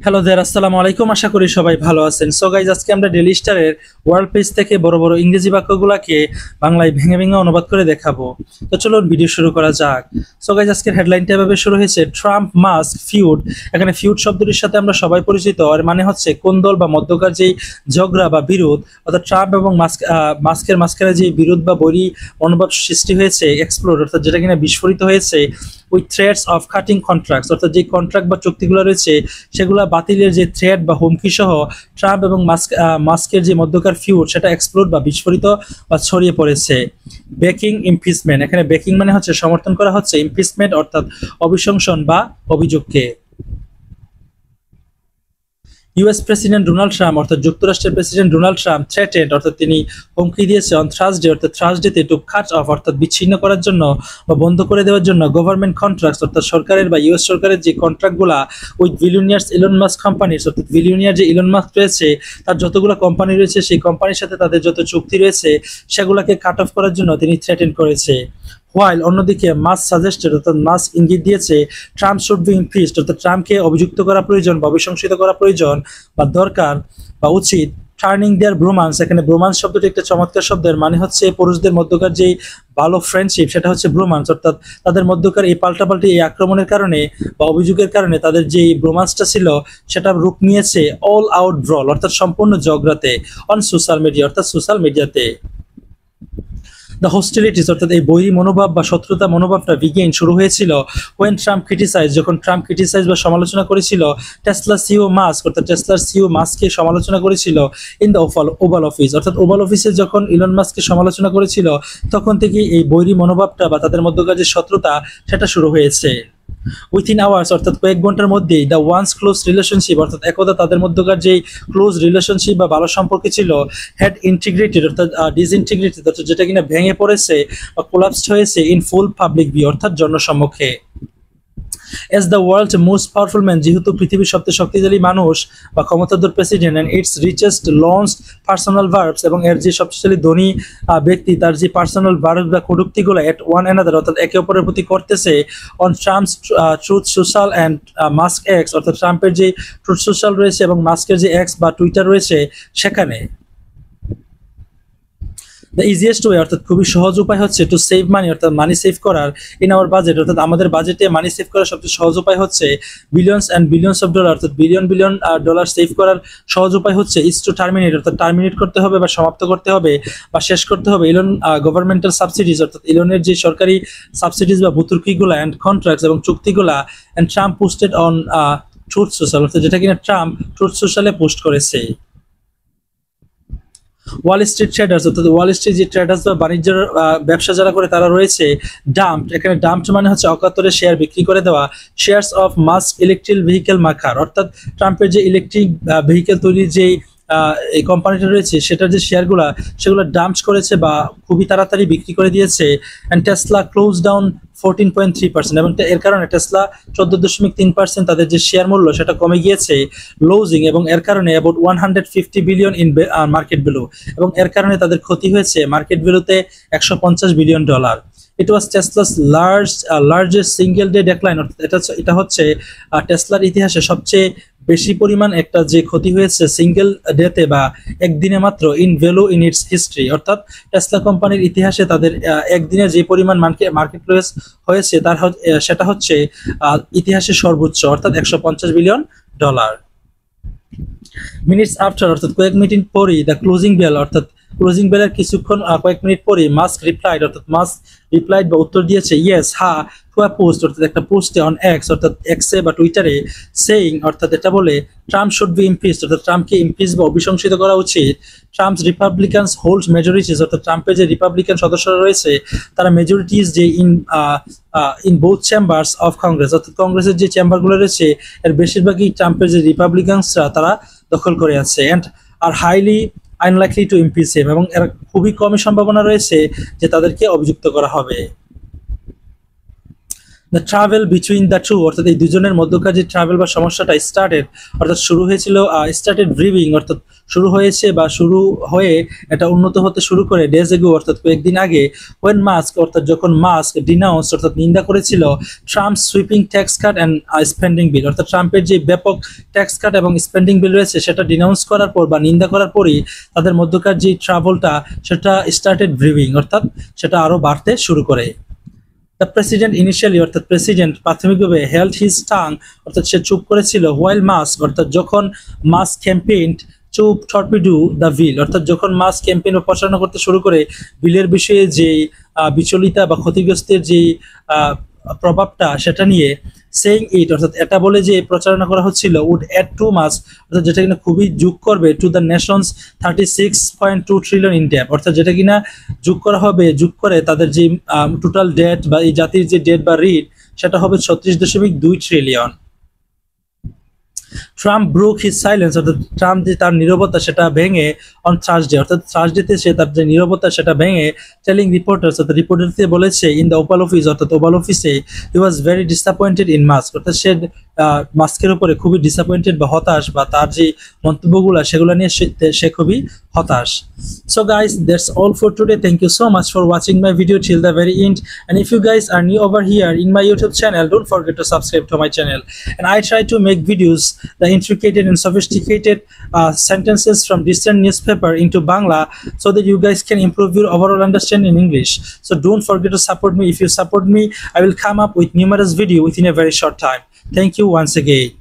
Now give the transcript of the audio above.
Hello দেয়ার, আসসালামু আলাইকুম। আশা করি সবাই ভালো আছেন। সো গাইজ, আজকে আমরা ডেইলি স্টারের ওয়ার্ল্ড পেজ থেকে বড় বড় ইংরেজি বাক্যগুলোকে বাংলায় ভেঙে ভেঙে অনুবাদ করে দেখাবো। তো চলুন ভিডিও শুরু করা যাক। সো গাইজ, আজকের হেডলাইনটা এভাবে শুরু হয়েছে, ট্রাম্প মাস্ক ফিউড। এখানে ফিউড শব্দটির সাথে আমরা সবাই পরিচিত, আর মানে হচ্ছে কোন দল বা মধ্যকার যেই ঝগড়া বা বিরোধ, অর্থাৎ ট্রাম্প এবং মাস্কের মাঝখানে যে বিরোধ বা বৈরী মনোভাব সৃষ্টি হয়েছে, এক্সপ্লোড, অর্থাৎ যেটা কিনা বিস্ফোরিত হয়েছে with threats of cutting contracts, অর্থাৎ যে কন্ট্রাক্ট বা চুক্তিগুলো রয়েছে সেগুলো বাতিলের যে থ্রেট বা হুমকি সহ ট্রাম্প এবং মাস্কের যে মধ্যকার ফিউড সেটা এক্সপ্লোড বা বিস্ফোরিত বা ছড়িয়ে পড়েছে। বেকিং ইমপিচমেন্ট, এখানে বেকিং মানে হচ্ছে সমর্থন করা হচ্ছে, ইমপিচমেন্ট অর্থাৎ অভিশংসন বা অভিযোগকে। ইউএস প্রেসিডেন্ট ডোনাল্ড ট্রাম্প, অর্থাৎ যুক্তরাষ্ট্রের প্রেসিডেন্ট ডোনাল্ড ট্রাম্প থ্রেটেন্ড, অর্থাৎ তিনি হুমকি দিয়েছে অন থার্সডে, অর্থাৎ থার্সডেতে টু কাট অফ, অর্থাৎ বিচ্ছিন্ন করার জন্য বা বন্ধ করে দেওয়ার জন্য গভর্নমেন্ট কন্ট্রাক্টস, অর্থাৎ সরকারের বা ইউএস সরকারের যে কন্ট্রাক্টগুলা with billionaires Elon Musk companies, অর্থাৎ বিলিয়নিয়ার যে ইলন মাস্ক রয়েছে তার যতগুলো কোম্পানি রয়েছে সেই কোম্পানির সাথে তাদের যত চুক্তি রয়েছে সেগুলোকে কাট অফ করার জন্য তিনি থ্রেটেন্ড করেছে। হোয়াইল অন্যদিকে মাস সাজেস্টেড, অর্থাৎ মাস ইঙ্গিত দিয়েছে ট্রাম্প শুড বি ইমপিচড, অর্থাৎ ট্রাম্পকে অভিযুক্ত করা প্রয়োজন বা অভিশংসিত করা প্রয়োজন বা দরকার বা উচিত। টার্নিং দেয়ার ব্রোমান্স, এখানে ব্রোমান্স শব্দটি একটা চমৎকার শব্দের মানে হচ্ছে পুরুষদের মধ্যকার যেই ভালো ফ্রেন্ডশিপ সেটা হচ্ছে ব্রোমান্স, অর্থাৎ তাদের মধ্যকার এই পাল্টাপাল্টি এই আক্রমণের কারণে বা অভিযোগের কারণে তাদের যে ব্রোমান্সটা ছিল সেটা রূপ নিয়েছে অল আউট ব্রল, অর্থাৎ সম্পূর্ণ ঝগড়াতে অন সোশ্যাল মিডিয়া, অর্থাৎ সোশ্যাল মিডিয়াতে। দ্য হোস্টিলিটিস, অর্থাৎ এই বৈরী মনোভাব বা শত্রুতা মনোভাবটা বিগেইন শুরু হয়েছিল ওয়েন ট্রাম্প ক্রিটিসাইজ, যখন ট্রাম্প ক্রিটিসাইজ বা সমালোচনা করেছিল টেসলা সিও মাস্ক, অর্থাৎ টেসলার সিও মাস্ককে সমালোচনা করেছিল ইন দ্য ওভাল অফিস, অর্থাৎ ওভাল অফিসে যখন ইলন মাস্ককে সমালোচনা করেছিল তখন থেকে এই বৈরী মনোভাবটা বা তাদের মধ্যকার যে শত্রুতা সেটা শুরু হয়েছে। উইথিন আওয়ার্স, অর্থাৎ কয়েক ঘন্টার মধ্যেই দ্য ওয়ান্স ক্লোজ রিলেশনশিপ, অর্থাৎ একদা তাদের মধ্যকার যে ক্লোজ রিলেশনশিপ বা ভালো সম্পর্ক ছিল হ্যাড ইন্টিগ্রেটেড, অর্থাৎ ডিসইন্টিগ্রেটেড, অর্থাৎ যেটা কিনা ভেঙে পড়েছে বা কোলাপসড হয়েছে ইন ফুল পাবলিক ভিউ, অর্থাৎ জনসম্মুখে। As the world most powerful man, যেহেতু পৃথিবীর সবচেয়ে শক্তিশালী মানুষ বা ক্ষমতাধর president, and it's richest launched personal verbs, এবং এর যে শক্তিশালী ধনী ব্যক্তি তার যে পার্সোনাল ভার্ব বা কটূক্তিগুলো এট ওয়ান অ্যানাদার, অর্থাৎ একে অপরের প্রতি করতেছে on Trump's truth social and mask x, অর্থাৎ ট্রাম্পের যে ট্রুথ সোশ্যাল রয়েছে এবং মাস্কের যে এক্স বা টুইটার রয়েছে সেখানে। দ্য ইজিয়েস্ট ওয়ে, অর্থাৎ খুবই সহজ উপায় হচ্ছে টু সেভ মানি, অর্থাৎ মানি সেভ করার ইন আওয়ার বাজেট, অর্থাৎ আমাদের বাজেটে মানি সেভ করার সবচেয়ে সহজ উপায় হচ্ছে billions and billions of dollar, অর্থাৎ বিলিয়ন বিলিয়ন ডলার সেভ করার সহজ উপায় হচ্ছে ইজ টু টার্মিনেট, অর্থাৎ টার্মিনেট করতে হবে বা সমাপ্ত করতে হবে বা শেষ করতে হবে ইলন গভর্নমেন্টাল সাবসিডিজ, অর্থাৎ ইলনের যে সরকারি সাবসিডিজ বা ভর্তুকিগুলা অ্যান্ড কন্ট্রাক্টস এবং চুক্তিগুলা, and Trump posted on truth social, অর্থাৎ যেটা কিনা ট্রাম্প ট্রুথ সোশ্যালে পোস্ট করেছে। ওয়াল স্ট্রিট ট্রেডার্স, অর্থাৎ ওয়াল স্ট্রিট যে ট্রেডার্স বা বাণিজ্যের ব্যবসা যারা করে তারা রয়েছে ডাম্পড, এখানে ডাম্পড মানে হচ্ছে অকাতরে শেয়ার বিক্রি করে দেওয়া, shares of mask electric vehicle marker, অর্থাৎ ট্রাম্পের যে ইলেকট্রিক ভেহিকেল তৈরির যে এই কোম্পানিটা রয়েছে সেটার যে শেয়ারগুলা সেগুলো ডাম্প করেছে বা খুবই তাড়াতাড়ি বিক্রি করে দিয়েছে। অ্যান্ড টেসলা ক্লোজ ডাউন 14.3%, এবং এর কারণে টেসলা 14.3% তাদের যে শেয়ার মূল্য সেটা কমে গিয়েছে লুজিং, এবং এর কারণে about 150 billion in market value, এবং এর কারণে তাদের ক্ষতি হয়েছে মার্কেট ভ্যালুতে $150 বিলিয়ন। ইট ওয়াজ টেসলাস লার্জেস্ট সিঙ্গেল ডে ডেক্লাইন, অর্থাৎ এটা হচ্ছে টেসলার ইতিহাসে সবচেয়ে বেশি পরিমাণ একটা যে ক্ষতি হয়েছে সিঙ্গেল ডেতে বা একদিনে মাত্র in value in it's history, অর্থাৎ টেসলা কোম্পানির ইতিহাসে তাদের একদিনে যে পরিমাণ মার্কেট প্লেস হয়েছে তার সেটা হচ্ছে ইতিহাসে সর্বোচ্চ, অর্থাৎ $150 বিলিয়ন। মিনিটস আফটার, অর্থাৎ কয়েক মিনিট পরই দ্য ক্লোজিং বেল, অর্থাৎ ক্লোজিং বেলের কিছুক্ষণ কয়েক মিনিট পরে মাস্ক রিপ্লাইড, অর্থাৎ মাস্ক রিপ্লাইড বা উত্তর দিয়েছে ইয়েস হ্যাঁ টু আ পোস্ট, অর্থাৎ একটা পোস্টে অন এক্স, অর্থাৎ এক্সে বা টুইটারে সেইং, অর্থাৎ এটা বলে ট্রাম্প শুড বি ইমপিচড, অর্থাৎ ট্রাম্পকে ইমপিচ বা অভিশংসিত করা উচিত। ট্রাম্পস রিপাবলিকানস হোল্ড মেজরিটিস, অর্থাৎ ট্রাম্পের যে রিপাবলিকান সদস্যরা রয়েছে তারা মেজরিটিস যে in both chambers of Congress, অর্থাৎ কংগ্রেসের যে চেম্বারগুলো রয়েছে এর বেশিরভাগই ট্রাম্পের যে রিপাবলিকানসরা তারা দখল করে আছে। অ্যান্ড আর highly unlikely to impeach him, এবং এর খুবই কমই সম্ভাবনা রয়েছে যে তাদেরকে অভিযুক্ত করা হবে। The travel between the two অর্থাৎ এই দুজনের মধ্যকার যে ট্রাভেল বা সমস্যাটা স্টার্টেড অর্থাৎ শুরু হয়েছিল স্টার্টেড ব্রিভিং অর্থাৎ শুরু হয়েছে বা শুরু হয়ে এটা উন্নত হতে শুরু করে ডেজ এগো অর্থাৎ কয়েকদিন আগে ওয়েন মাস্ক অর্থাৎ যখন মাস্ক ডিনাউন্স অর্থাৎ নিন্দা করেছিল Trump sweeping tax cut and spending bill অর্থাৎ ট্রাম্পের যে ব্যাপক ট্যাক্স কাট এবং স্পেন্ডিং বিল রয়েছে সেটা ডিনাউন্স করার পর বা নিন্দা করার পরই তাদের মধ্যকার যে ট্রাভেলটা সেটা স্টার্টেড ব্রিভিং অর্থাৎ সেটা আরো বাড়তে শুরু করে। দ্য প্রেসিডেন্ট ইনিশিয়ালি অর্থাৎ প্রেসিডেন্ট প্রাথমিকভাবে হেল্ড হিজ টাং অর্থাৎ সে চুপ করেছিল হোয়াইল মাস্ক অর্থাৎ যখন মাস্ক ক্যাম্পেইন চুপ টর্পিডো দ্য বিল অর্থাৎ যখন মাস্ক ক্যাম্পেইন বা প্রচারণা করতে শুরু করে বিলের বিষয়ে যে বিচলিতা বা ক্ষতিগ্রস্তের যে প্রভাবটা সেটা নিয়ে সেইং ইট অর্থাৎ এটা বলে যে প্রচারণা করা হচ্ছিল উড অ্যাড টু মাস অর্থাৎ যেটা কিনা খুবই যোগ করবে to the nations 36.2 trillion in debt অর্থাৎ যেটা কিনা যোগ করা হবে যোগ করে তাদের যে টোটাল ডেট বা এই জাতির যে ডেট বা ঋণ সেটা হবে 36.2 trillion. Trump broke his silence অর্থাৎ ট্রাম্প যে তার নীরবতা সেটা ভেঙে অন থার্সডে অর্থাৎ থার্সডেতে সে তার যে নীরবতা সেটা ভেঙে টেলিং রিপোর্টার্স অর্থাৎ রিপোর্টারদের বলেছে ইন দ্য ওভাল অফিস অর্থাৎ ওভাল অফিসে he was very disappointed in Musk অর্থাৎ সে মাস্কের উপরে খুবই ডিসঅ্যাপয়েন্টেড বা হতাশ বা তার যে মন্তব্যগুলো সেগুলো নিয়ে সে খুবই হতাশ। So guys, that's all for today. Thank you so much for watching my video till the very end, and if you guys are new over here in my YouTube channel, don't forget to subscribe to my channel. And I try to make videos the intricate and sophisticated sentences from different newspaper into Bangla so that you guys can improve your overall understanding in English. So don't forget to support me. If you support me, I will come up with numerous video within a very short time. Thank you once again.